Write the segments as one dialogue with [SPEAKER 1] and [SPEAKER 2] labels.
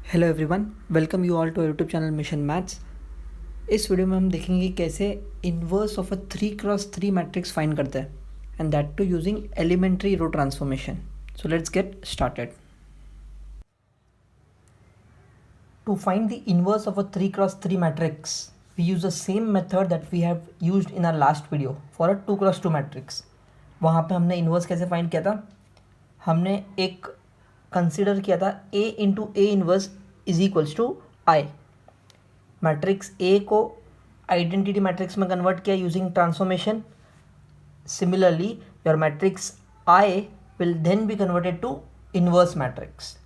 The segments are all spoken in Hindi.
[SPEAKER 1] Hello everyone, welcome you all to YouTube channel mission maths. इस वीडियो में हम देखेंगे कि कैसे inverse of a 3x3 matrix find करते हैं, and that too using elementary row transformation. So let's get started. To find the inverse of a 3x3 matrix, we use the same method that we have used in our last video for a 2x2 matrix. वहाँ पे हमने इन्वर्स कैसे फाइंड किया था? हमने एक कंसिडर किया था a into A inverse is equals to I. Matrix a को आइडेंटिटी मैट्रिक्स में कन्वर्ट किया using transformation. Similarly your matrix i will then be converted to inverse matrix.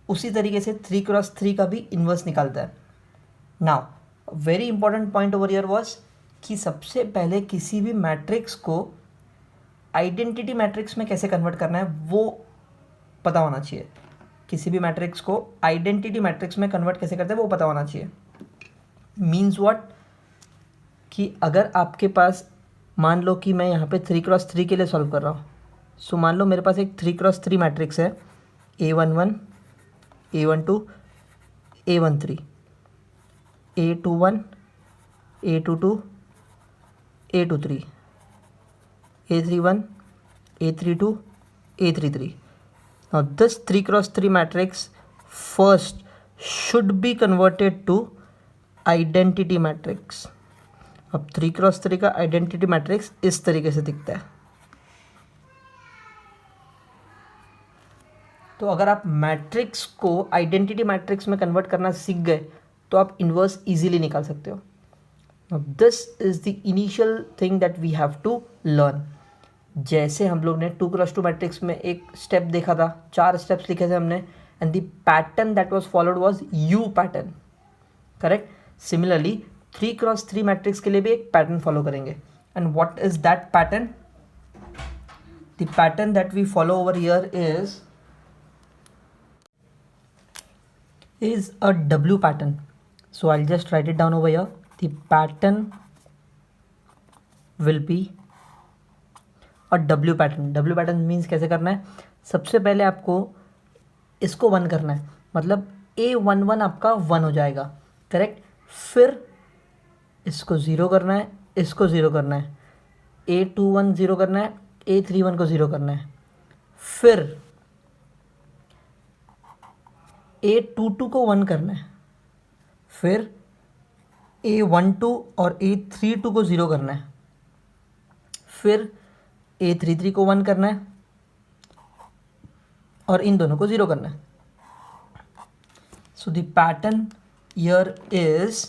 [SPEAKER 1] उसी तरीके से 3x3 का भी इन्वर्स निकालता है। Now very important point over here was कि सबसे पहले किसी भी मैट्रिक्स को आइडेंटिटी मैट्रिक्स में कैसे कन्वर्ट करना है वो पता होना चाहिए। किसी भी मैट्रिक्स को आइडेंटिटी मैट्रिक्स में कन्वर्ट कैसे करते हैं वो पता होना चाहिए। मीन्स व्हाट कि अगर आपके पास, मान लो कि मैं यहाँ पे 3x3 के लिए सॉल्व कर रहा हूँ। सो मान लो मेरे पास एक 3x3 मैट्रिक्स है, A11 A12 A13 A21 A22 A23 A31 A32 A33. Now this 3x3 matrix first should be converted to identity matrix. अब 3x3 का आइडेंटिटी मैट्रिक्स इस तरीके से दिखता है। तो अगर आप मैट्रिक्स को आइडेंटिटी मैट्रिक्स में कन्वर्ट करना सीख गए तो आप इन्वर्स इजीली निकाल सकते हो। This is the initial thing that we have to learn. जैसे हम लोग ने 2x2 मैट्रिक्स में एक स्टेप देखा था, 4 स्टेप्स लिखे थे हमने, and the pattern that was followed was U pattern, correct. Similarly 3x3 matrix के लिए भी एक पैटर्न फॉलो करेंगे। And what is that pattern? The pattern that we follow over here is a W pattern. So I'll just write it down over here. The pattern will be a W pattern. W pattern means कैसे करना है? सबसे पहले आपको इसको 1 करना है, मतलब A11 आपका 1 हो जाएगा, करेक्ट। फिर इसको 0 करना है, इसको 0 करना है, A21 0 करना है, A31 को 0 करना है, फिर A22 को 1 करना है, फिर A12 और A32 को 0 करना है, फिर A33 को 1 करना है और इन दोनों को 0 करना है। सो the pattern here is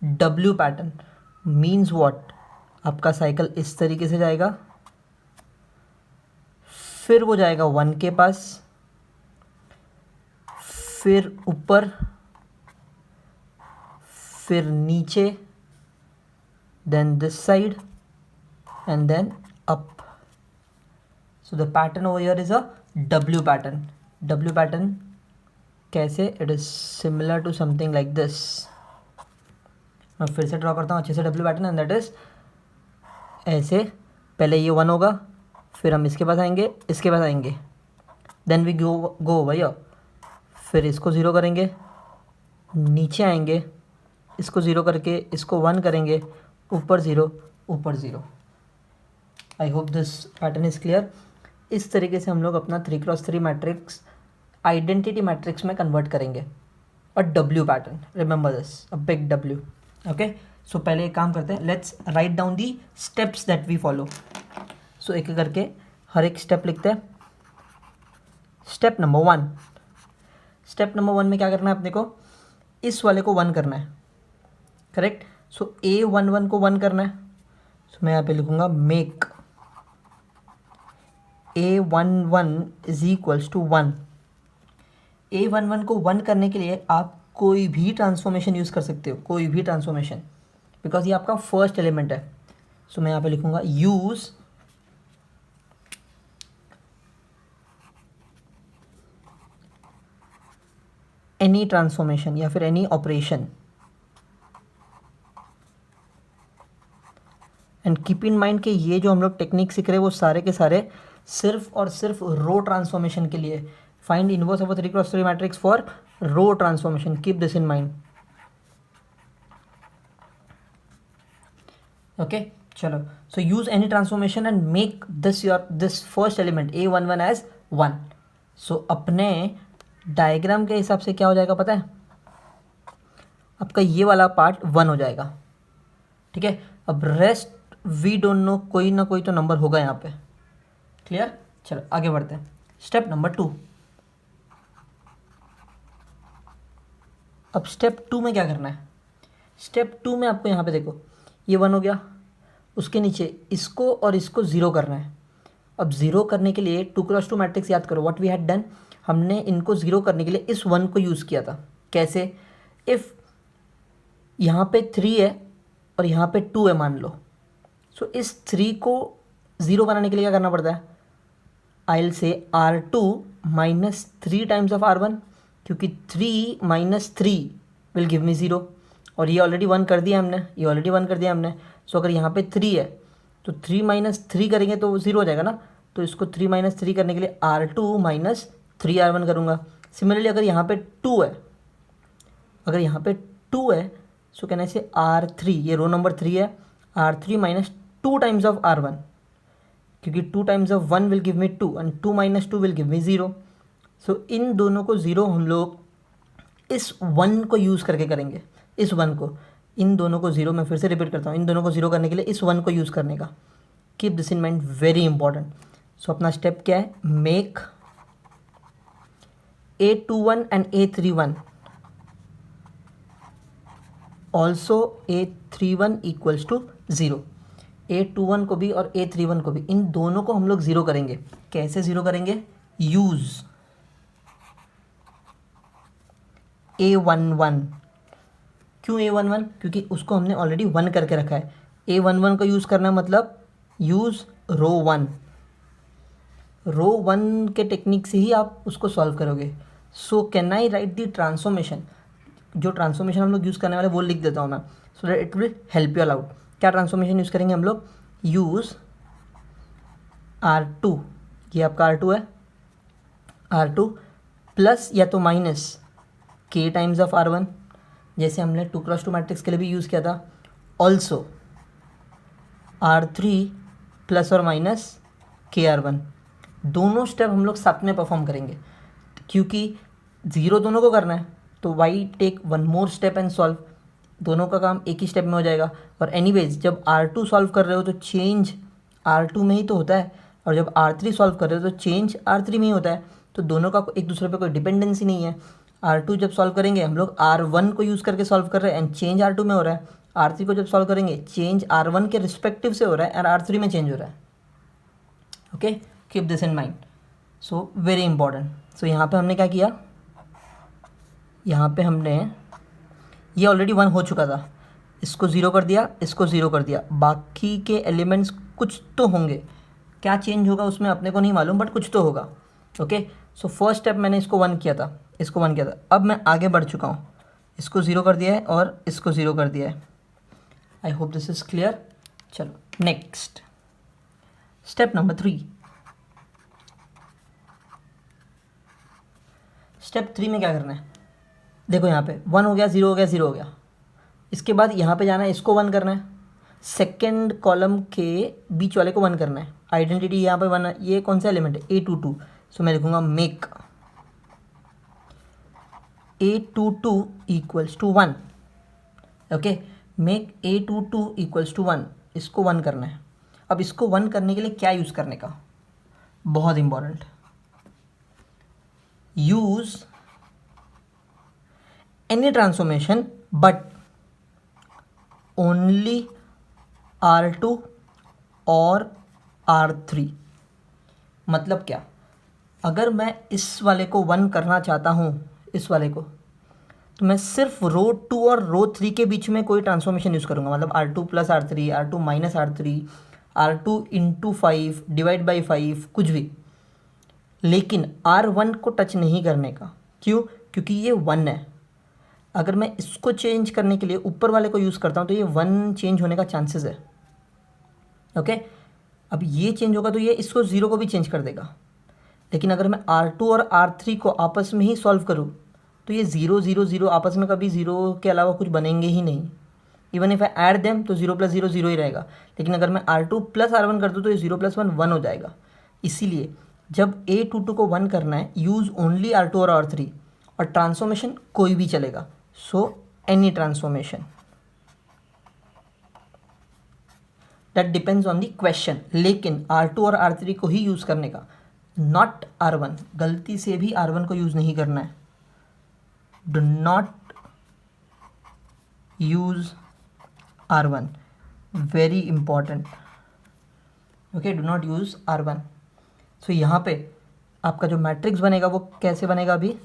[SPEAKER 1] W pattern. Means what? आपका साइकिल इस तरीके से जाएगा, फिर वो जाएगा 1 के पास, फिर ऊपर, फिर नीचे, then this side and then up. So the pattern over here is a W pattern. W pattern कैसे? It is similar to something like this. मैं फिर से ड्रॉ करता हूँ अच्छे से W pattern, and that is ऐसे। पहले ये 1 होगा, फिर हम इसके पास आएंगे, इसके पास आएंगे, then we go over here, फिर इसको 0 करेंगे, नीचे आएंगे, इसको 0 करके इसको 1 करेंगे, ऊपर 0, ऊपर 0। I hope this pattern is clear. इस तरीके से हम लोग अपना 3x3 मैट्रिक्स आइडेंटिटी मैट्रिक्स में कन्वर्ट करेंगे। और W pattern, remember this, a big W। Okay, so पहले एक काम करते हैं, let's write down the steps that we follow. So एक एक करके हर एक स्टेप लिखते हैं। Step number 1। स्टेप नंबर 1 में क्या करना है अपने को? इस वाले को 1 करना है, करेक्ट। सो A11 को 1 करना है। सो मैं यहाँ पे लिखूँगा make A11 is equals to 1। A11 को 1 करने के लिए आप कोई भी ट्रांसफॉर्मेशन यूज़ कर सकते हो, कोई भी ट्रांसफॉर्मेशन, बिकॉज ये आपका फर्स्ट एलिमेंट है। सो मैं यहाँ पे लिखूँगा यूज़ एनी ट्रांसफॉर्मेशन या फिर any operation. And keep in mind कि ये जो हम लोग टेक्निक सीख रहे हैं वो सारे के सारे सिर्फ और सिर्फ रो ट्रांसफॉर्मेशन के लिए। Find inverse of a 3x3 matrix for row transformation, keep this in mind. Okay चलो, so use any transformation and make this first element A11 as 1। So अपने डायग्राम के हिसाब से क्या हो जाएगा पता है, आपका ये वाला पार्ट 1 हो जाएगा, ठीक है। अब रेस्ट वी डोंट नो, कोई ना कोई तो नंबर होगा यहाँ पे, क्लियर। चलो आगे बढ़ते हैं, स्टेप नंबर 2। अब स्टेप 2 में क्या करना है, स्टेप 2 में आपको यहाँ पे देखो ये 1 हो गया, उसके नीचे इसको और इसको 0 करना है। अब 0 करने के लिए 2x2 मैट्रिक्स याद करो, व्हाट वी हैड डन, हमने इनको 0 करने के लिए इस 1 को यूज़ किया था। कैसे, इफ़ यहाँ पे 3 है और यहाँ पे 2 है मान लो, सो इस 3 को 0 बनाने के लिए क्या करना पड़ता है, I will say R2 minus 3 times of R1, क्योंकि 3 माइनस 3 विल गिव मी 0, और ये ऑलरेडी 1 कर दिया हमने, ये ऑलरेडी 1 कर दिया हमने। सो अगर यहाँ पे 3 है तो 3 माइनस 3 करेंगे तो वो 0 हो जाएगा ना, तो इसको 3 माइनस 3 करने के लिए R2 माइनस 3R1 करूँगा। सिमिलरली अगर यहाँ पे 2 है, अगर यहाँ पे 2 है सो कहना से R3, ये रो नंबर 3 है, R3 minus 2 times of R1, क्योंकि 2 times of 1 will give me 2 and 2 minus 2 will give मी 0। सो इन दोनों को 0 हम लोग इस 1 को यूज़ करके करेंगे, इस 1 को, इन दोनों को 0, मैं फिर से रिपीट करता हूँ, इन दोनों को 0 करने के लिए इस 1 को यूज़ करने का, keep this in mind, very important. So अपना स्टेप क्या है, make A21 and A31 also A31 equals to 0। A21 को भी और A31 को भी, इन दोनों को हम लोग 0 करेंगे। कैसे 0 करेंगे, यूज़ A11। क्यों A11, क्योंकि उसको हमने ऑलरेडी 1 करके रखा है। A11 को यूज़ करना मतलब यूज़ रो 1, रो 1 के टेक्निक से ही आप उसको सॉल्व करोगे। So can I right the transformation, जो ट्रांसफॉर्मेशन हम लोग यूज़ करने वाले वो लिख देता हूँ मैं, so that it will help you out. क्या ट्रांसफॉर्मेशन यूज़ करेंगे हम लोग, यूज़ R2, ये आपका R2 है, R2 प्लस या तो minus K times of R1, जैसे हमने 2x2 मैट्रिक्स के लिए भी यूज़ किया था, ऑल्सो R3 प्लस और माइनस KR1। दोनों स्टेप हम लोग साथ में परफॉर्म करेंगे, क्योंकि 0 दोनों को करना है, तो why take 1 more step and solve, दोनों का काम एक ही स्टेप में हो जाएगा। और एनीवेज जब R2 सॉल्व कर रहे हो तो चेंज R2 में ही तो होता है, और जब R3 सॉल्व कर रहे हो तो चेंज R3 में ही होता है, तो दोनों का एक दूसरे पे कोई डिपेंडेंसी नहीं है। R2 जब सॉल्व करेंगे हम लोग R1 को यूज़ करके सॉल्व कर रहे हैं एंड चेंज R2 में हो रहा है, R3 को जब सॉल्व करेंगे चेंज R1 के रिस्पेक्टिव से हो रहा है और R3 में चेंज हो रहा है। Okay, keep this in mind, so very important. So यहाँ पे हमने क्या किया, यहाँ पे हमने ये ऑलरेडी 1 हो चुका था, इसको 0 कर दिया, इसको 0 कर दिया, बाकी के एलिमेंट्स कुछ तो होंगे, क्या चेंज होगा उसमें अपने को नहीं मालूम, बट कुछ तो होगा। ओके, सो फर्स्ट स्टेप मैंने इसको 1 किया था, इसको 1 किया था, अब मैं आगे बढ़ चुका हूँ, इसको 0 कर दिया है और इसको 0 कर दिया है। I hope this is clear. चलो नेक्स्ट स्टेप नंबर 3। स्टेप 3 में क्या करना है, देखो यहाँ पे 1 हो गया, 0 हो गया, 0 हो गया, इसके बाद यहाँ पे जाना है, इसको 1 करना है, सेकेंड कॉलम के बीच वाले को 1 करना है। आइडेंटिटी यहाँ पे 1 है, ये कौन सा एलिमेंट है, A22, सो मैं लिखूँगा make A22 equals to 1। Okay, make A22 equals to 1, इसको 1 करना है। अब इसको 1 करने के लिए क्या यूज़ करने का, बहुत important, use any transformation but only R2 और R3। मतलब क्या, अगर मैं इस वाले को 1 करना चाहता हूँ, इस वाले को, तो मैं सिर्फ रो 2 और रो 3 के बीच में कोई ट्रांसफॉर्मेशन यूज़ करूँगा, मतलब R2 plus R3, R2 minus R3, R2 into 5 divide by 5, कुछ भी, लेकिन R1 को टच नहीं करने का। क्यों, क्योंकि ये 1 है, अगर मैं इसको चेंज करने के लिए ऊपर वाले को यूज़ करता हूँ तो ये 1 चेंज होने का चांसेस है। ओके, अब ये चेंज होगा तो ये इसको 0 को भी चेंज कर देगा, लेकिन अगर मैं R2 और R3 को आपस में ही सॉल्व करूँ तो ये 0 0 0 आपस में कभी 0 के अलावा कुछ बनेंगे ही नहीं। Even if I add them तो 0 + 0 0 ही रहेगा, लेकिन अगर मैं R2 + R1 कर दूँ तो ये 0 + 1 1 हो जाएगा। इसीलिए जब A22 को 1 करना है, यूज़ ओनली R2 और R3, और ट्रांसफॉर्मेशन कोई भी चलेगा, so any transformation that depends on the question, लेकिन R2 और R3 को ही यूज़ करने का, नॉट R1। गलती से भी R1 को यूज़ नहीं करना है। Do not use R1, very important. Okay, do not use R1। सो यहाँ पे आपका जो मैट्रिक्स बनेगा वो कैसे बनेगा? अभी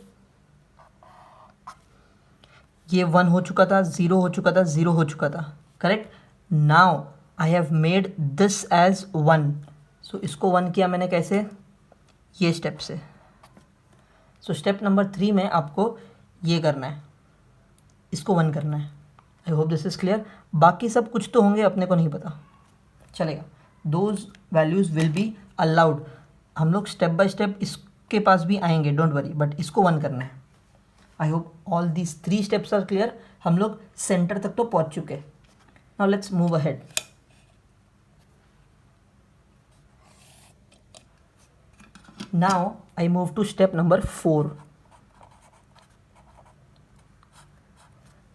[SPEAKER 1] ये 1 हो चुका था, 0 हो चुका था, 0 हो चुका था, correct. Now I have made this as 1, so इसको 1 किया मैंने कैसे? ये स्टेप से। सो स्टेप नंबर 3 में आपको ये करना है, इसको 1 करना है। I hope this is clear. बाकी सब कुछ तो होंगे, अपने को नहीं पता, चलेगा। Those values will be allowed. हम लोग स्टेप बाय स्टेप इसके पास भी आएंगे, डोंट वरी, बट इसको 1 करना है। I hope all these 3 steps are clear. हम लोग सेंटर तक तो पहुंच चुके। Now let's move ahead. Now I move to step number 4।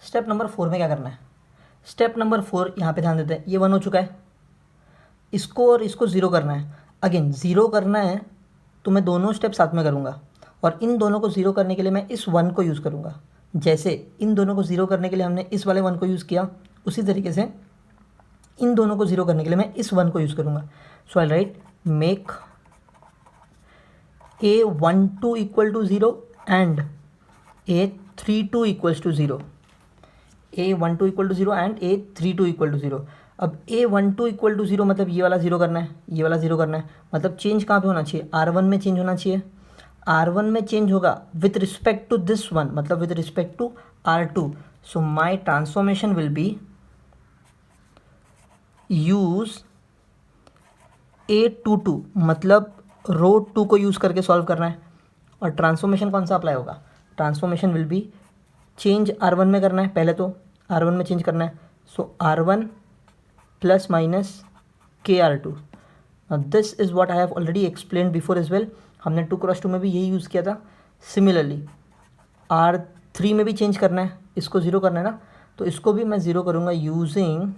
[SPEAKER 1] Step number 4 में क्या करना है? स्टेप नंबर 4 यहाँ पे ध्यान देते हैं, ये 1 हो चुका है, इसको और इसको 0 करना है। अगेन 0 करना है तो मैं दोनों स्टेप साथ में करूँगा, और इन दोनों को 0 करने के लिए मैं इस 1 को यूज़ करूँगा। जैसे इन दोनों को 0 करने के लिए हमने इस वाले 1 को यूज़ किया, उसी तरीके से इन दोनों को 0 करने के लिए मैं इस 1 को यूज़ करूँगा। So I write make A12 = 0 and A32 = 0। A12 = 0 and A32 = 0। अब A12 = 0 मतलब ये वाला 0 करना है, ये वाला 0 करना है, मतलब चेंज कहाँ पे होना चाहिए? R1 में चेंज होना चाहिए। R1 में चेंज होगा विथ रिस्पेक्ट टू दिस 1, मतलब with respect to R2। So my transformation will be use A22, मतलब रो 2 को यूज़ करके सॉल्व करना है। और ट्रांसफॉर्मेशन कौन सा अप्लाई होगा? Transformation will B change R1 में करना है, पहले तो R1 में चेंज करना है। So R1 ± KR2। This is what I have already explain before as well. हमने 2x2 में भी यही यूज़ किया था। सिमिलरली R3 में भी चेंज करना है, इसको 0 करना है ना, तो इसको भी मैं 0 करूँगा यूजिंग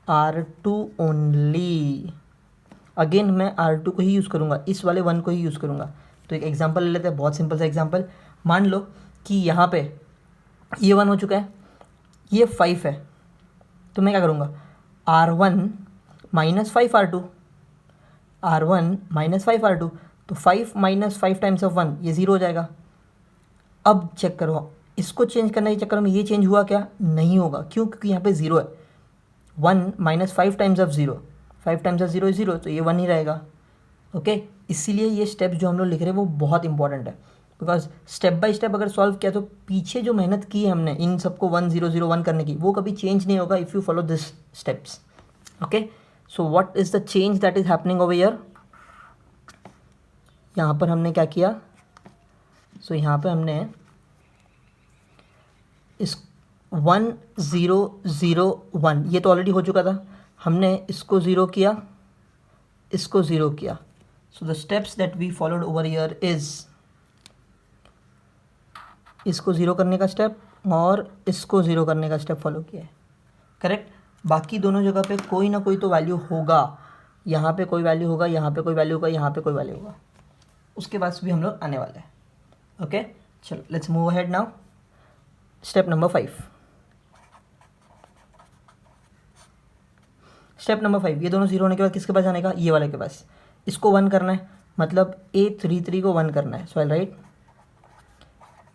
[SPEAKER 1] R2 ओनली। अगेन मैं R2 को ही यूज़ करूँगा, इस वाले 1 को ही यूज़ करूँगा। तो एक एग्जांपल ले लेते हैं, बहुत सिंपल सा एग्जांपल। मान लो कि यहाँ पे ये 1 हो चुका है, ये 5 है, तो मैं क्या करूँगा? R1 - 5 R2, R1 - 5 R2, तो 5 - 5 टाइम्स ऑफ 1 ये 0 हो जाएगा। अब चेक करो, इसको चेंज करने के चक्कर में ये चेंज हुआ क्या? नहीं होगा। क्यों? क्योंकि यहाँ पे 0 है। 1 - 5 times of 0, 5 times of 0 is 0, तो ये 1 ही रहेगा। ओके, इसीलिए ये स्टेप्स जो हम लोग लिख रहे हैं वो बहुत इंपॉर्टेंट है, बिकॉज स्टेप बाय स्टेप अगर सॉल्व किया तो पीछे जो मेहनत की है हमने इन सबको 1 0 0 1 करने की, वो कभी चेंज नहीं होगा if you follow this steps. Okay, so what is the change that is happening over here? यहाँ पर हमने क्या किया? सो यहाँ पे हमने इस 1 0 0 1 ये तो ऑलरेडी हो चुका था, हमने इसको 0 किया, इसको 0 किया। So the steps that we followed over here is इसको 0 करने का स्टेप और इसको 0 करने का स्टेप फॉलो किया है, करेक्ट। बाकी दोनों जगह पे कोई ना कोई तो वैल्यू होगा, यहाँ पे कोई वैल्यू होगा, यहाँ पे कोई वैल्यू होगा, यहाँ पे कोई वैल्यू होगा, उसके पास भी हम लोग आने वाले हैं। ओके, चलो let's move ahead now. Step number 5। Step number 5, ये दोनों 0 होने के बाद किसके पास जाने का? ये वाले के पास। इसको 1 करना है, मतलब A33 को 1 करना है। सो आई राइट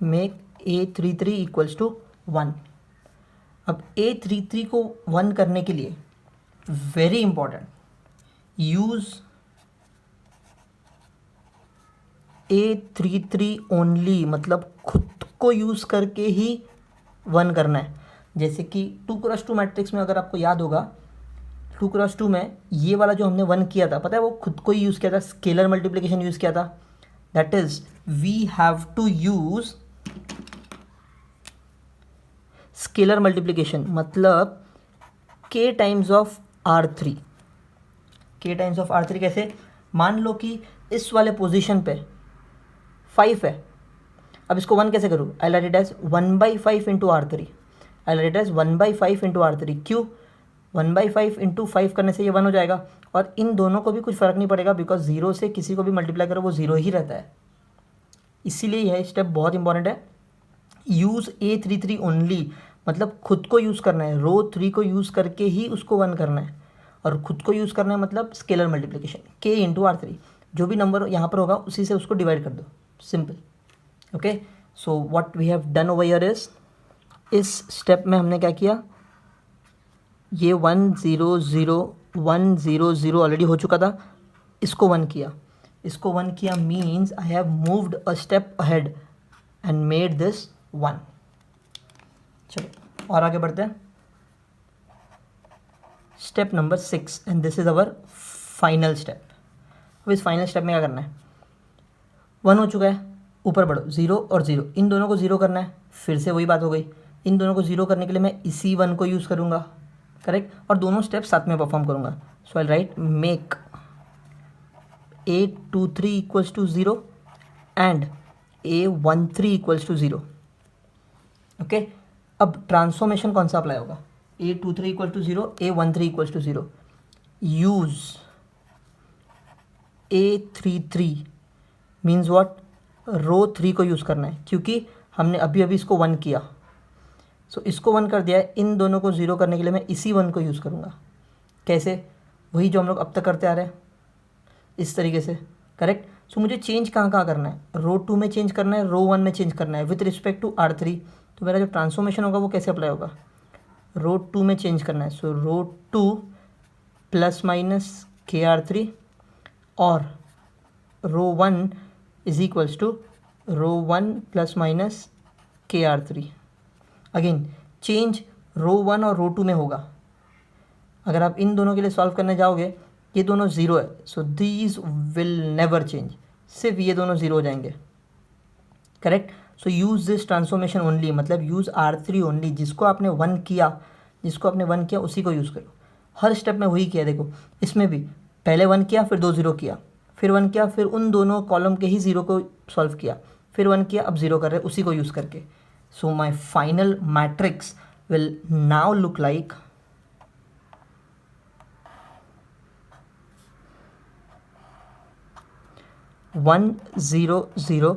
[SPEAKER 1] मेक A33 = 1। अब A33 को 1 करने के लिए very important, use A33 only, मतलब खुद को यूज़ करके ही 1 करना है। जैसे कि 2x2 मैट्रिक्स में अगर आपको याद होगा, 2x2 में ये वाला जो हमने 1 किया था, पता है वो खुद को ही यूज़ किया था, स्केलर मल्टीप्लिकेशन यूज़ किया था। That is we have to use scalar multiplication मतलब k times of R3, k times of R3 कैसे? मान लो कि इस वाले पोजीशन पे 5 है, अब इसको 1 कैसे करूँ? I write it as 1/5 into R3, I write it as 1/5 into R3। क्यों? 1/5 इंटू 5 करने से ये 1 हो जाएगा, और इन दोनों को भी कुछ फ़र्क नहीं पड़ेगा बिकॉज ज़ीरो से किसी को भी मल्टीप्लाई करो वो ज़ीरो ही रहता है, इसीलिए यह स्टेप बहुत इंपॉर्टेंट है। यूज़ A33 ओनली, मतलब खुद को यूज़ करना है, रो 3 को यूज़ करके ही उसको 1 करना है, और खुद को यूज़ करना है मतलब scalar multiplication k into R3, जो भी नंबर यहाँ पर होगा उसी से उसको डिवाइड कर दो, simple. Okay, so what we have done over here is, इस स्टेप में हमने क्या किया, ये 1 0 0 1 0 0 ऑलरेडी हो चुका था, इसको 1 किया, इसको 1 किया means I have moved a step ahead and made this 1। चलो और आगे बढ़ते हैं, step number 6 and this is our final step. अब इस फाइनल स्टेप में क्या करना है, 1 हो चुका है, ऊपर बढ़ो, 0 और 0, इन दोनों को 0 करना है, फिर से वही बात हो गई, इन दोनों को 0 करने के लिए मैं इसी 1 को यूज़ करूँगा, करेक्ट, और दोनों स्टेप साथ में परफॉर्म करूँगा। So I write make A23 equals to 0 and A13 equals to 0। Okay, अब ट्रांसफॉर्मेशन कौन सा अप्लाई होगा, A23 equal to 0 A13 equals to 0, use A33 means what, row 3 को यूज़ करना है, क्योंकि हमने अभी अभी इसको 1 किया, सो इसको 1 कर दिया है, इन दोनों को 0 करने के लिए मैं इसी 1 को यूज़ करूँगा। कैसे? वही जो हम लोग अब तक करते आ रहे हैं, इस तरीके से, करेक्ट। सो मुझे चेंज कहाँ कहाँ करना है, रो 2 में चेंज करना है, रो 1 में चेंज करना है विथ रिस्पेक्ट टू R3। तो मेरा जो ट्रांसफॉर्मेशन होगा वो कैसे अप्लाई होगा, रो 2 में चेंज करना है, सो रो 2 प्लस माइनस KR3 और row 1 is equals to row 1 plus minus KR3। Again change row 1 और रो 2 में होगा, अगर आप इन दोनों के लिए सॉल्व करने जाओगे, ये दोनों 0 है, so these will never change, सिर्फ ये दोनों 0 हो जाएंगे, correct. So use this transformation only, मतलब यूज़ R3 ओनली, जिसको आपने 1 किया, जिसको आपने 1 किया उसी को यूज़ करो। हर स्टेप में वही किया, देखो इसमें भी पहले 1 किया, फिर 2 0 किया, फिर 1 किया, फिर उन दोनों कॉलम के ही 0 को सॉल्व किया, फिर 1 किया, अब 0 कर रहे उसी को यूज़ करके। So my final matrix will now look like 1 0 0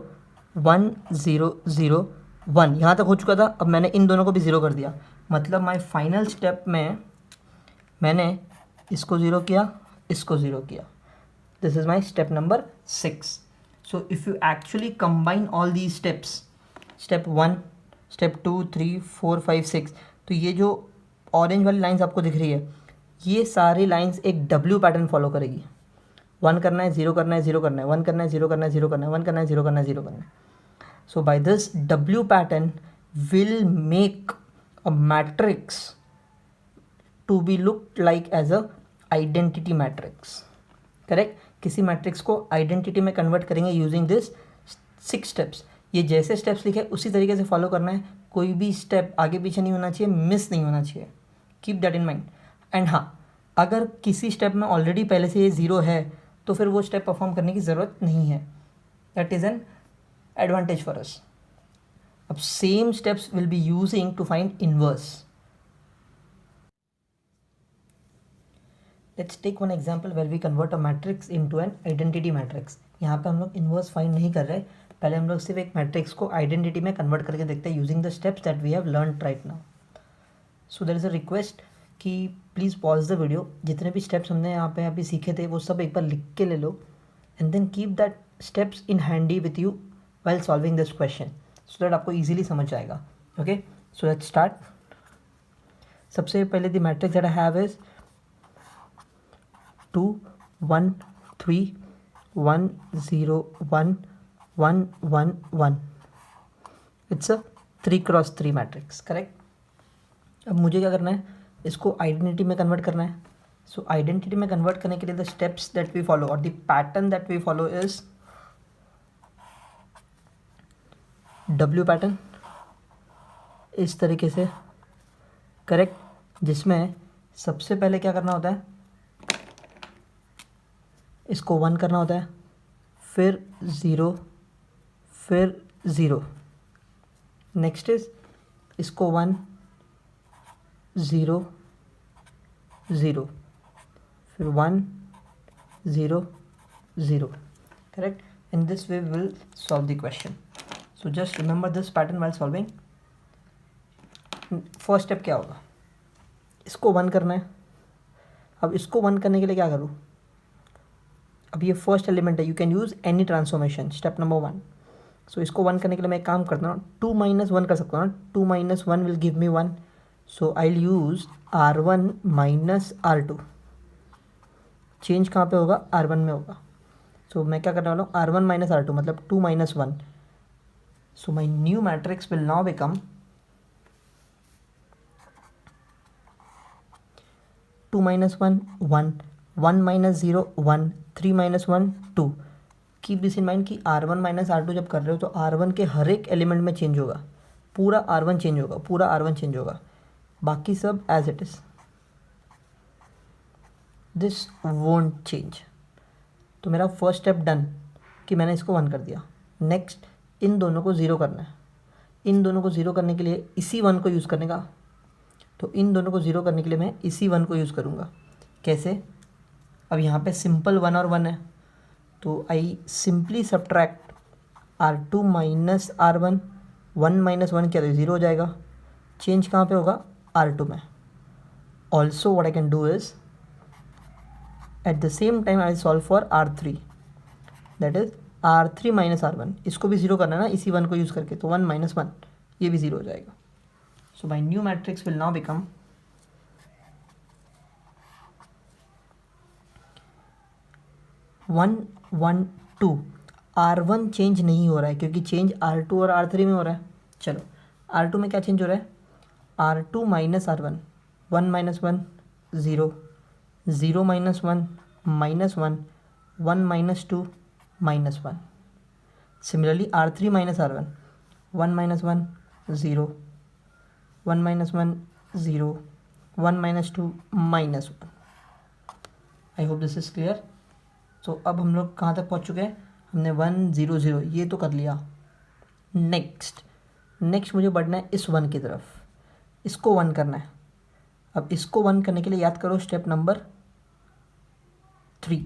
[SPEAKER 1] 1 0 0 1, यहाँ तक हो चुका था। अब मैंने इन दोनों को भी 0 कर दिया, मतलब माई फाइनल स्टेप में मैंने इसको 0 किया, इसको 0 किया। This is my step number 6। So if you actually combine all these steps, step 1 step 2 3 4 5 6, तो ये जो ऑरेंज वाली लाइन्स आपको दिख रही है, ये सारी लाइन्स एक W पैटर्न फॉलो करेगी। 1 करना है, 0 करना है, 0 करना है, 1 करना है, 0 करना है, 0 करना है, 1 करना है, 0 करना है, 0 करना है। So by this W pattern will make a matrix to be look like as a identity matrix, correct. किसी मैट्रिक्स को आइडेंटिटी में कन्वर्ट करेंगे यूजिंग दिस 6 स्टेप्स। ये जैसे स्टेप्स लिखे उसी तरीके से फॉलो करना है, कोई भी स्टेप आगे पीछे नहीं होना चाहिए, मिस नहीं होना चाहिए, keep that in mind. And हाँ, अगर किसी स्टेप में ऑलरेडी पहले से ये 0 है तो फिर वो स्टेप परफॉर्म करने की ज़रूरत नहीं है, that is an advantage for us. अब same steps will be using to find inverse. Let's take one example where we convert a matrix into an identity matrix. यहाँ पे हम लोग इनवर्स फाइंड नहीं कर रहे, पहले हम लोग सिर्फ एक मैट्रिक्स को आइडेंटिटी में कन्वर्ट करके देखते हैं using the steps that we have learn right now. So there is a request कि प्लीज़ पॉज द वीडियो, जितने भी स्टेप्स हमने यहाँ पे अभी सीखे थे वो सब एक बार लिख के ले लो, and then keep that steps in handy with you while solving this question, so that आपको ईजिली समझ जाएगा। Okay, so let's start. सबसे पहले the matrix that I have is 2 1 3 1 0 1 1 1 1। It's a 3x3 matrix, correct. अब मुझे क्या करना है, इसको आइडेंटिटी में कन्वर्ट करना है। सो आइडेंटिटी में कन्वर्ट करने के लिए the steps that we follow और the pattern that we follow is W pattern इस तरीके से, करेक्ट, जिसमें सबसे पहले क्या करना होता है, इसको 1 करना होता है, फिर 0, फिर 0, नेक्स्ट इज इसको 1 0 0, फिर 1 0 0, correct. In this way we will solve the question. So just remember this pattern while solving. First step क्या होगा, इसको 1 करना है. अब इसको 1 करने के लिए क्या करूँ, अब ये फर्स्ट एलिमेंट है, you can use any transformation. Step number 1. So इसको 1 करने के लिए मैं एक काम करता हूँ, 2 - 1 कर सकता हूँ ना. 2 - 1 will give me 1. So I will use R1 - R2. Change कहाँ पे होगा, R1 में होगा. सो मैं क्या करने वाला हूँ, R1 - R2 मतलब 2 - 1. So my new matrix will now become 2 - 1 1, 1 - 0 1, 3 - 1 2. Keep this in mind कि R1 - R2 जब कर रहे हो तो R1 के हर एक एलिमेंट में चेंज होगा, पूरा R1 चेंज होगा, पूरा R1 चेंज होगा, बाकी सब as it is, this won't change. तो मेरा फर्स्ट स्टेप डन कि मैंने इसको 1 कर दिया. नेक्स्ट इन दोनों को 0 करना है. इन दोनों को 0 करने के लिए इसी 1 को यूज़ करने का, तो इन दोनों को 0 करने के लिए मैं इसी 1 को यूज़ करूँगा. कैसे, अब यहाँ पे सिंपल 1 और 1 है, तो I simply subtract R2 - R1. 1 - 1 क्या, तो 0 हो जाएगा. चेंज कहाँ पे होगा, R2 में. Also what I can do is at the same time I solve for R3, that is R3 - R1. इसको भी 0 करना है ना इसी 1 को यूज़ करके, तो 1 - 1 ये भी 0 हो जाएगा. So my new matrix will now become 1 1 2. R1 change नहीं हो रहा है क्योंकि चेंज R2 और R3 में हो रहा है. चलो R2 में क्या चेंज हो रहा है, R2 - R1, 1 - 1 0, 0 - 1 -1, 1 - 2 -1. Similarly R3 - R1, 1 - 1 0, 1 - 1 0, 1 - 2 -1. I hope this is clear. So अब हम लोग कहाँ तक पहुँच चुके हैं, हमने 1 0 0 ये तो कर लिया. नेक्स्ट मुझे बढ़ना है इस 1 की तरफ, इसको 1 करना है. अब इसको 1 करने के लिए याद करो स्टेप नंबर 3,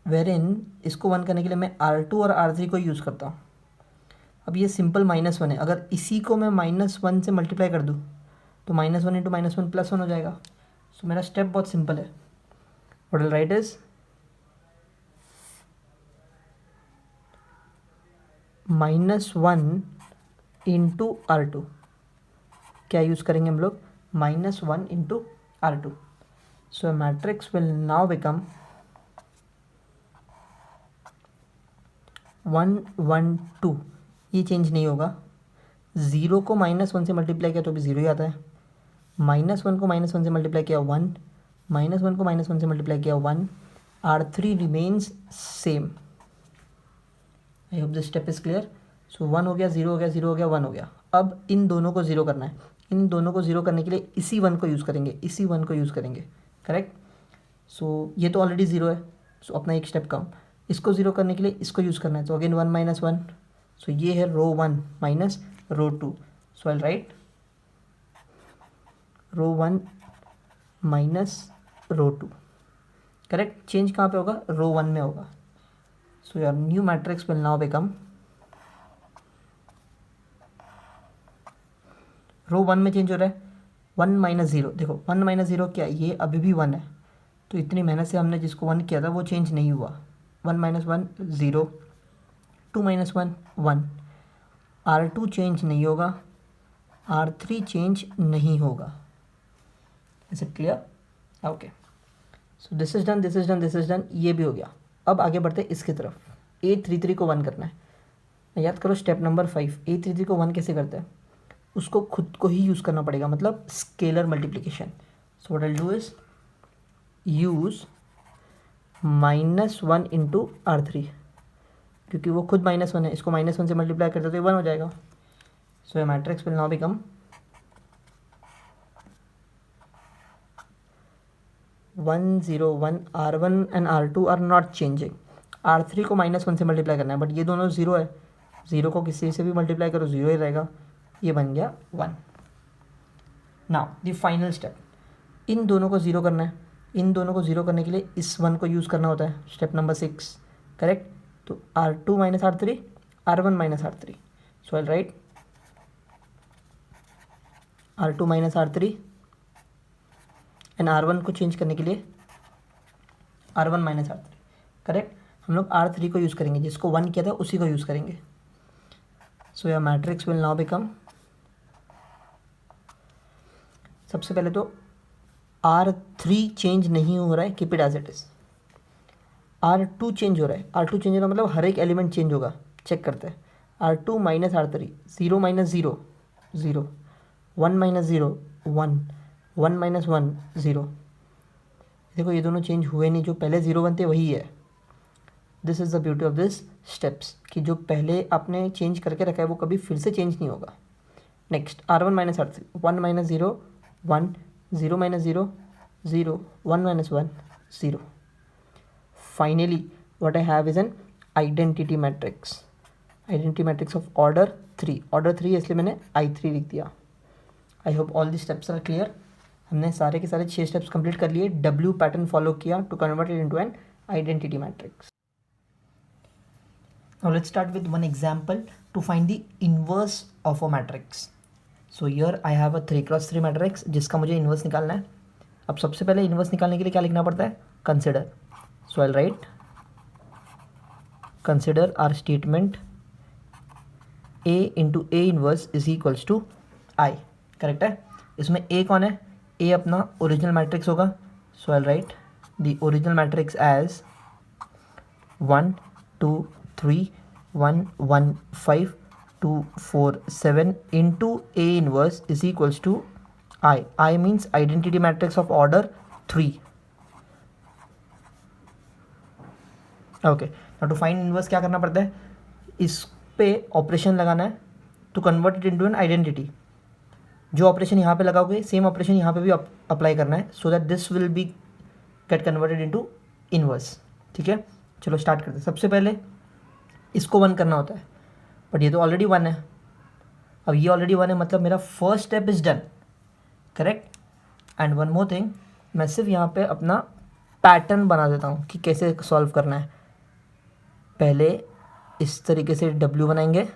[SPEAKER 1] वेर इन इसको 1 करने के लिए मैं R2 और R3 को यूज़ करता हूँ. अब ये सिंपल -1 है, अगर इसी को मैं -1 से मल्टीप्लाई कर दूँ तो -1 × -1 +1 हो जाएगा. सो मेरा स्टेप बहुत सिंपल है. What will write is -1 × R2. क्या यूज़ करेंगे हम लोग, -1 × R2. So matrix will now become 1 1 2. ये चेंज नहीं होगा. 0 को -1 से मल्टीप्लाई किया तो भी 0 ही आता है. -1 को -1 से मल्टीप्लाई किया 1, -1 को -1 से मल्टीप्लाई किया 1. R3 remains same. I hope this step is clear. So 1 हो गया, 0 हो गया, 0 हो गया, 1 हो गया. अब इन दोनों को 0 करना है. इन दोनों को 0 करने के लिए इसी 1 को यूज़ करेंगे, इसी 1 को यूज़ करेंगे, करेक्ट. सो ये तो ऑलरेडी 0 है, सो अपना एक स्टेप कम. इसको 0 करने के लिए इसको यूज़ करना है, तो अगेन 1 - 1. सो ये है row 1 minus row 2. So I write row 1 minus row 2, correct. Change कहाँ पे होगा, रो 1 में होगा. So your new matrix will now become row 1 में चेंज हो रहा है 1 - 0. देखो 1 - 0 क्या, ये अभी भी 1 है, तो इतनी मेहनत से हमने जिसको 1 किया था वो चेंज नहीं हुआ. 1 - 1 0, 2 - 1 1. R2 चेंज नहीं होगा, R3 चेंज नहीं होगा. Is it clear, okay. So this is done, this is done, this is done, ये भी हो गया. अब आगे बढ़ते हैं इसकी तरफ. A33 को 1 करना है. याद करो स्टेप नंबर 5, A33 को 1 कैसे करते हैं, उसको खुद को ही यूज़ करना पड़ेगा, मतलब scalar multiplication. So what I will do is use -1 × R3, क्योंकि वो खुद -1 है, इसको -1 से मल्टीप्लाई करते तो ये 1 हो जाएगा. So your matrix will now become 1 0 1 R1 and R2 are not changing. R3 को -1 से मल्टीप्लाई करना है, बट ये दोनों ज़ीरो है, ज़ीरो को किसी से भी मल्टीप्लाई करो ज़ीरो ही रहेगा, ये बन गया 1. नाउ द फाइनल स्टेप, इन दोनों को ज़ीरो करना है. इन दोनों को ज़ीरो करने के लिए इस 1 को यूज़ करना होता है, स्टेप नंबर 6, करेक्ट. तो R2 - R3, R1 - R3. So I right R2 - R3 and R1 को चेंज करने के लिए R1 - R3, करेक्ट. हम लोग R3 को यूज़ करेंगे, जिसको 1 किया था उसी को यूज़ करेंगे. So your matrix will now become, सबसे पहले तो R3 चेंज नहीं हो रहा है, keep it as it is. R2 change हो रहा है, R2 चेंज हो रहा है मतलब हर एक एलिमेंट चेंज होगा. चेक करते हैं. R2 - R3, 0 - 0 0, 1 - 0 1, 1 - 1 0. देखो ये दोनों चेंज हुए नहीं, जो पहले 0 1 थे वही है. This is the beauty of this steps, कि जो पहले आपने चेंज करके रखा है वो कभी फिर से चेंज नहीं होगा. Next R1 - R3, 1 - 0 1, 0 - 0 0, 1 - 1 0. Finally what I have is an identity matrix. Identity matrix of order 3. order 3 है इसलिए मैंने I3 लिख दिया. I hope all the steps are clear. हमने सारे के सारे 6 स्टेप्स कंप्लीट कर लिए, W पैटर्न फॉलो किया to convert it into an identity matrix. Now let's start with one example to find the inverse of a matrix. So here I have a 3x3 matrix जिसका मुझे इन्वर्स निकालना है. अब सबसे पहले इन्वर्स निकालने के लिए क्या लिखना पड़ता है, consider. So I write consider our statement A into A inverse is equals to I. Correct है. इसमें A कौन है, A अपना ओरिजिनल मैट्रिक्स होगा. So I write the original matrix as 1 2 3 1 1 5 2 4 7 into A inverse is equals to I. I means identity matrix of order 3. Okay, now to find inverse क्या करना पड़ता है, इस पे ऑपरेशन लगाना है to convert it into an identity. जो ऑपरेशन यहाँ पे लगाओगे सेम ऑपरेशन यहाँ पे भी अप्लाई करना है, so that this will be get converted into inverse. ठीक है, चलो स्टार्ट करते हैं. सबसे पहले इसको 1 करना होता है, बट ये तो ऑलरेडी 1 है. अब ये ऑलरेडी 1 है मतलब मेरा first step is done, correct. And one more thing, मैं सिर्फ यहाँ पे अपना पैटर्न बना देता हूँ कि कैसे सॉल्व करना है. पहले इस तरीके से W बनाएंगे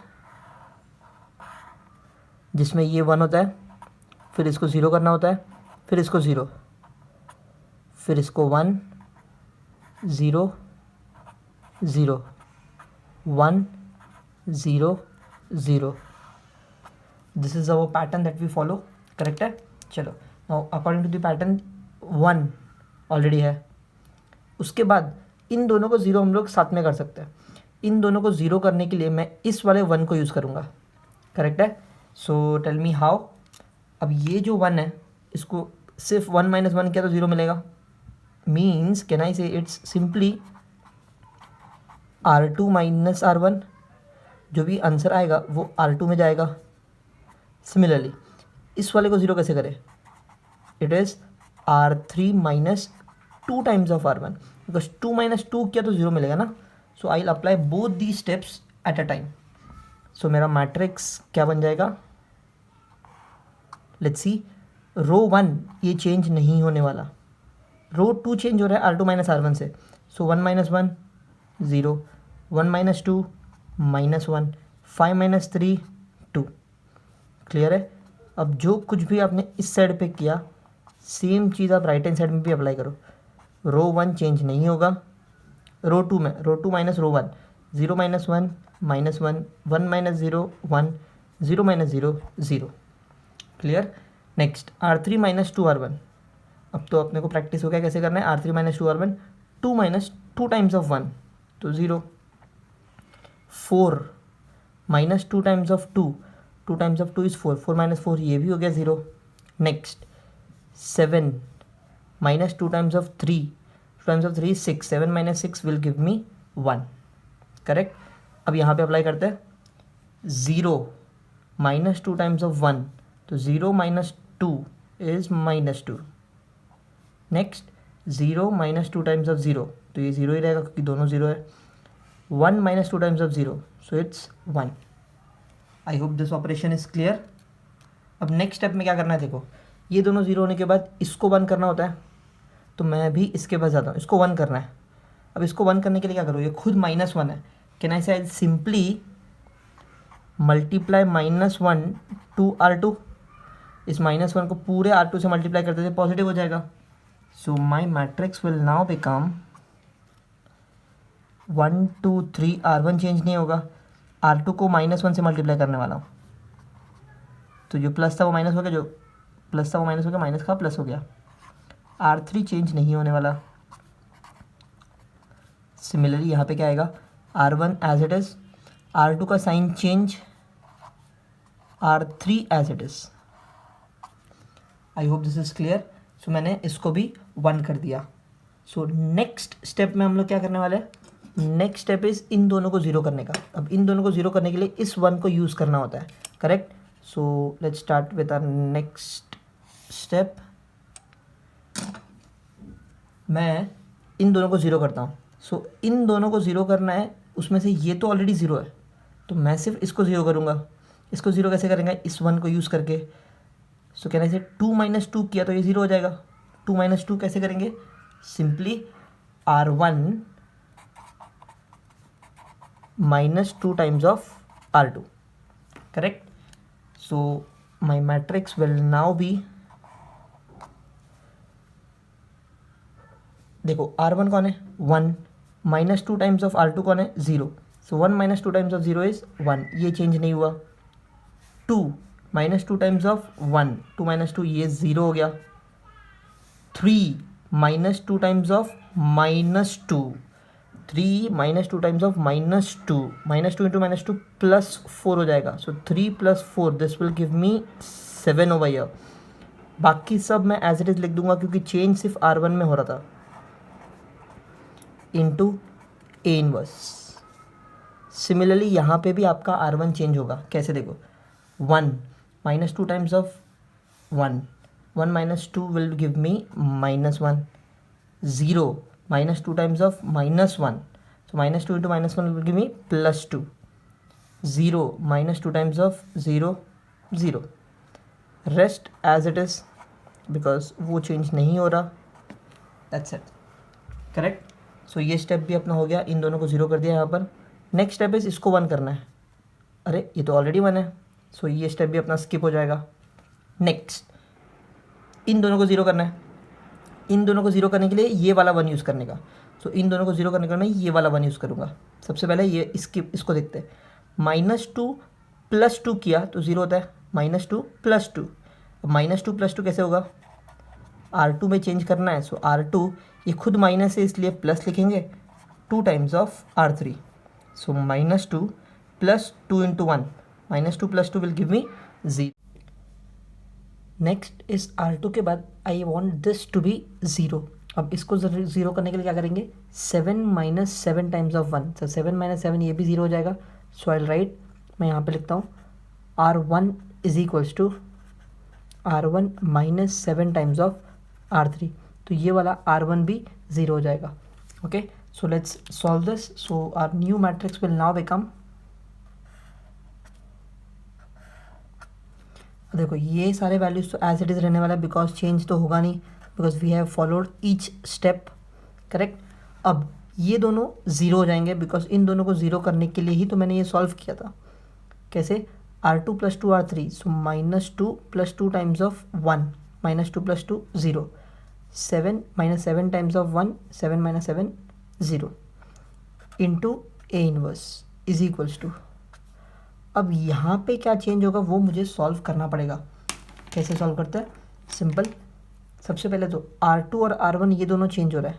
[SPEAKER 1] जिसमें ये 1 होता है, फिर इसको 0 करना होता है, फिर इसको 0, फिर इसको 1 0 0 1 0 0. This is our pattern that we follow, correct है. चलो now according to the pattern 1 already है. उसके बाद इन दोनों को 0 हम लोग साथ में कर सकते हैं. इन दोनों को 0 करने के लिए मैं इस वाले 1 को यूज़ करूँगा, करेक्ट है. So tell me how. अब ये जो 1 है इसको सिर्फ 1 - 1 किया तो 0 मिलेगा. मीन्स कैन आई से इट्स सिंपली R2 - R1, जो भी आंसर आएगा वो R2 में जाएगा. सिमिलरली इस वाले को 0 कैसे करें, it is R3 - 2 times of R1, because 2 - 2 किया तो 0 मिलेगा ना. So I will apply both the steps at a time. सो मेरा मैट्रिक्स क्या बन जाएगा, लेट्स सी. रो 1 ये चेंज नहीं होने वाला, रो 2 चेंज हो रहा है R2 - R1 से. सो 1 - 1 0, 1 - 2 -1, 5 - 3 2. क्लियर है. अब जो कुछ भी आपने इस साइड पे किया सेम चीज़ आप राइट हैंड साइड में भी अप्लाई करो. रो 1 चेंज नहीं होगा, रो 2 में रो 2 minus rho 1 0 - 1 -1 1 -0 1 0 - 0 0. Clear. Next R3 - 2 R1. अब तो अपने को प्रैक्टिस हो गया कैसे करना है. R3 - 2 R1, 2 - 2 टाइम्स ऑफ 1 तो 0, 4 - 2 times of 2, 2 times of 2 is 4, 4 - 4 ये भी हो गया 0. Next 7 - 2 times of 3, 2 times of 3 6, 7 - 6 will give me 1, correct. अब यहाँ पे अप्लाई करते हैं 0 minus two times of one, तो zero minus two is minus two. Next zero minus two times of zero, तो ये ज़ीरो ही रहेगा क्योंकि दोनों ज़ीरो है। One minus two times of zero, so it's one. I hope this operation is clear. अब नेक्स्ट स्टेप में क्या करना है, देखो ये दोनों ज़ीरो होने के बाद इसको वन करना होता है, तो मैं भी इसके पास जाता हूँ, इसको वन करना है। अब इसको वन करने के लिए क्या करूँ, ये खुद माइनस वन है, can I say simply multiply minus one to R two. इस माइनस वन को पूरे आर टू से मल्टीप्लाई करते थे, पॉजिटिव हो जाएगा। So my matrix will now become 1 2 3, R1 change नहीं होगा, R2 को माइनस वन से मल्टीप्लाई करने वाला हूँ, तो जो प्लस था वो माइनस हो गया, जो प्लस था वो माइनस हो गया, माइनस का प्लस हो गया। R3 चेंज नहीं होने वाला। सिमिलरली यहाँ पे क्या आएगा, R1 as it is, R2 का sign change, R3 as it is. I hope this is clear. So मैंने इसको भी वन कर दिया। सो नेक्स्ट स्टेप में हम लोग क्या करने वाले हैं, नेक्स्ट स्टेप इज़ इन दोनों को ज़ीरो करने का। अब इन दोनों को ज़ीरो करने के लिए इस वन को यूज़ करना होता है, correct. So let's start with our next step. मैं इन दोनों को ज़ीरो करता हूँ। सो इन दोनों को ज़ीरो करना है, उसमें से ये तो ऑलरेडी ज़ीरो है, तो मैं सिर्फ इसको ज़ीरो करूँगा। इसको ज़ीरो कैसे करेंगे, इस वन को यूज़ करके। सो कहने से टू माइनस टू किया तो ये ज़ीरो हो जाएगा। टू माइनस टू कैसे करेंगे, simply R1 minus two times of R2, correct. So my matrix will now be, देखो R1 कौन है, one, minus two times of R2 कौन है, zero. So one minus two times of zero is one, ये चेंज नहीं हुआ। Two minus two times of one, two minus two, ये ज़ीरो हो गया। Three minus two times of minus two, three minus two times of minus to, minus two into minus two plus four हो जाएगा। So three plus four, this will give me seven over here. बाकी सब मैं एज इट इज़ लिख दूंगा क्योंकि चेंज सिर्फ R1 में हो रहा था, इंटू ए इनवर्स। सिमिलरली यहाँ पे भी आपका R1 चेंज होगा, कैसे देखो, one minus two times of one, one minus two will give me minus one. Zero minus two times of minus one, so minus two into minus one will give me plus two. Zero minus two times of zero, zero. Rest as it is because वो चेंज नहीं हो रहा, दैट्स इट, करेक्ट। सो ये स्टेप भी अपना हो गया, इन दोनों को ज़ीरो कर दिया यहाँ पर। नेक्स्ट स्टेप इज़ इसको वन करना है, अरे ये तो ऑलरेडी वन है, सो ये स्टेप भी अपना स्किप हो जाएगा। नेक्स्ट इन दोनों को ज़ीरो करना है, इन दोनों को ज़ीरो करने के लिए ये वाला वन यूज़ करने का। सो इन दोनों को ज़ीरो करने के लिए मैं ये वाला वन यूज़ करूँगा। सबसे पहले ये इसको देखते हैं, माइनस टू प्लस टू किया तो ज़ीरो होता है, माइनस टू प्लस टू। अब माइनस टू प्लस टू कैसे होगा, R2 में चेंज करना है। सो R2 ये खुद माइनस है इसलिए प्लस लिखेंगे, two times of R3। So minus two plus two into one, minus two plus two will give me zero. Next इस R2 के बाद I want this to be zero. अब इसको ज़ीरो करने के लिए क्या करेंगे, seven minus seven times of one, so seven minus seven, ये भी ज़ीरो हो जाएगा। सो आई राइट, मैं यहाँ पे लिखता हूँ R1 is equals to R1 minus seven times of R3, तो ये वाला R1 भी ज़ीरो हो जाएगा। Okay, so let's solve this. So our new matrix will now become, देखो ये सारे वैल्यूज़ तो एज इट इज़ रहने वाला है बिकॉज चेंज तो होगा नहीं, because we have followed each step, correct. अब ये दोनों ज़ीरो हो जाएंगे बिकॉज इन दोनों को ज़ीरो करने के लिए ही तो मैंने ये सॉल्व किया था। कैसे, R2 plus two R3, so minus two plus two times of one, minus two plus two zero. Seven minus seven times of one, seven minus seven zero, into A inverse is equals to. अब यहाँ पे क्या चेंज होगा वो मुझे सॉल्व करना पड़ेगा। कैसे सॉल्व करते हैं, सिंपल। सबसे पहले तो R2 और R1 ये दोनों चेंज हो रहा है,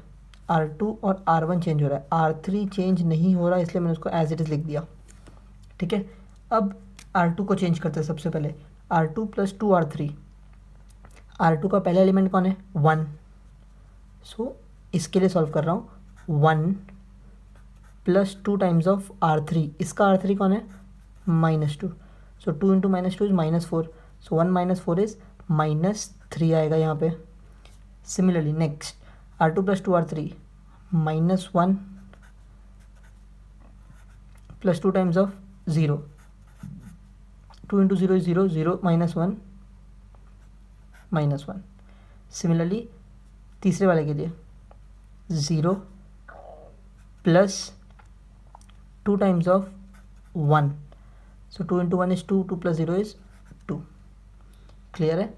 [SPEAKER 1] R2 और R1 चेंज हो रहा है, R3 चेंज नहीं हो रहा है, इसलिए मैंने उसको एज इट इज़ लिख दिया, ठीक है। अब R2 को चेंज करते हैं। सबसे पहले R2 plus two R3, R2 का पहला एलिमेंट कौन है, वन। सो इसके लिए सॉल्व कर रहा हूँ, one plus two times of R3, इसका R3 कौन है, minus two. So 2 into -2 is -4, so 1 - 4 is -3 आएगा यहाँ पे. Similarly next R2 + 2 R3 -1 + 2 times of 0. 2 into 0 is 0, 0 - 1 -1. Similarly तीसरे वाले के लिए 0 plus 2 times of 1, so 2 into 1 is 2, 2 + 0 is 2. Clear है?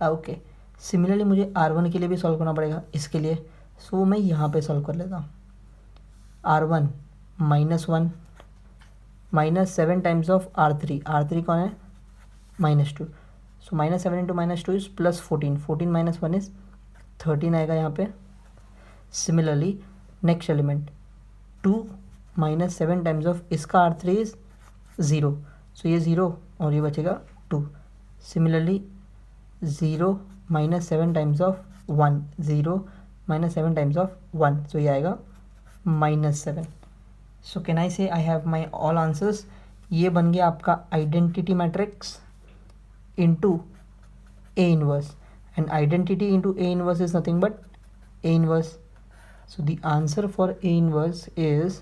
[SPEAKER 1] ओके. सिमिलरली मुझे R1 के लिए भी सॉल्व करना पड़ेगा इसके लिए, सो मैं यहाँ पे सॉल्व कर लेता हूँ. R1 -1 -7 times of R3. R3 कौन है? -2. सो -7 इंटू -2 इज +14. 14 - 1 इज 13 आएगा यहाँ पे. Similarly next element 2 - 7 times of इसका R3 इज 0, सो ये 0 और ये बचेगा 2. Similarly 0 - 7 times of 1, 0 - 7 times of 1, so ये आएगा -7. सो कैन आई से I have my all answers. ये बन गया आपका identity matrix into A inverse, and identity into A inverse is nothing but A inverse. So the answer for A inverse is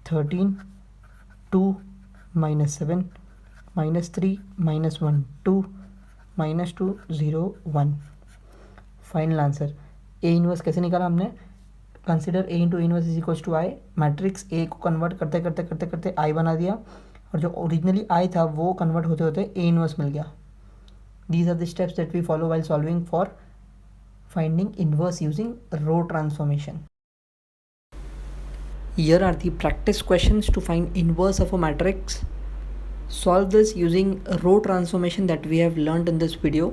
[SPEAKER 1] 13, 2, -7, -3, -1, 2, -2, 0, 1. Final answer. A inverse कैसे निकाला हमने? Consider A into inverse is equals to I. Matrix A को कन्वर्ट करते करते करते करते I बना दिया, और जो ओरिजिनली I था वो कन्वर्ट होते होते A इनवर्स मिल गया. These are the steps that we follow while solving for finding inverse using row transformation. Here are the practice questions to find inverse of a matrix. Solve this using row transformation that we have learned in this video.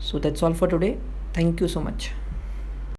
[SPEAKER 1] So that's all for today. Thank you so much.